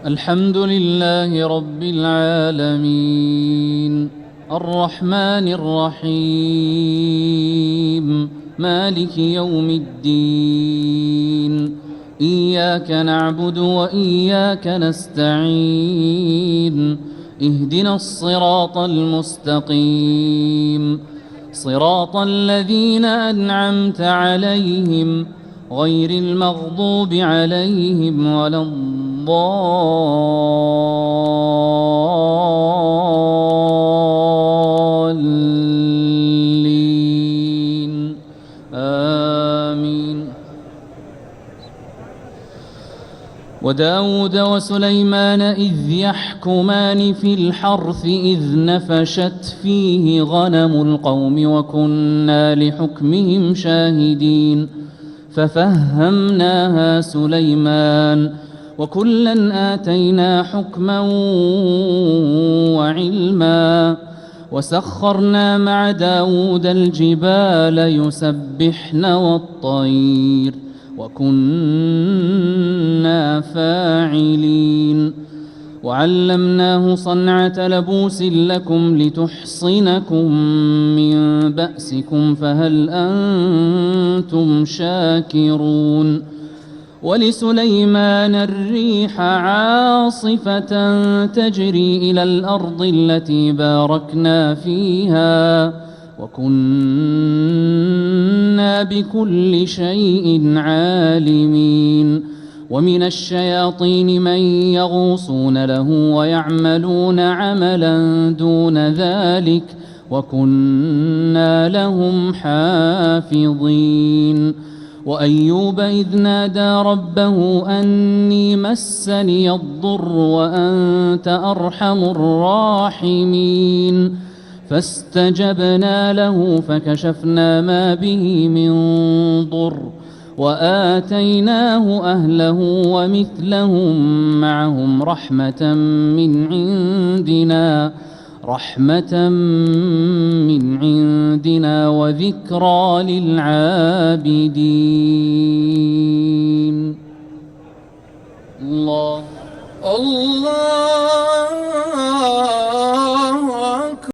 الحمد لله رب العالمين الرحمن الرحيم مالك يوم الدين إياك نعبد وإياك نستعين اهدنا الصراط المستقيم صراط الذين أنعمت عليهم غير المغضوب عليهم ولا الضالين آمين. وداود وسليمان إذ يحكمان في الحرث إذ نفشت فيه غنم القوم وكنا لحكمهم شاهدين ففهمناها سليمان وكلا آتينا حكما وعلما وسخرنا مع داود الجبال يسبحن والطير وكنا فاعلين وعلمناه صنعة لبوس لكم لتحصنكم من بأسكم فهل أنتم شاكرون ولسليمان الريح عاصفة تجري إلى الأرض التي باركنا فيها وكنا بكل شيء عالمين ومن الشياطين من يغوصون له ويعملون عملا دون ذلك وكنا لهم حافظين وأيوب إذ نادى ربه أني مسني الضر وأنت أرحم الراحمين فاستجبنا له فكشفنا ما به من ضر وآتيناه أهله ومثلهم معهم رحمة من عندنا وذكرى للعابدين. الله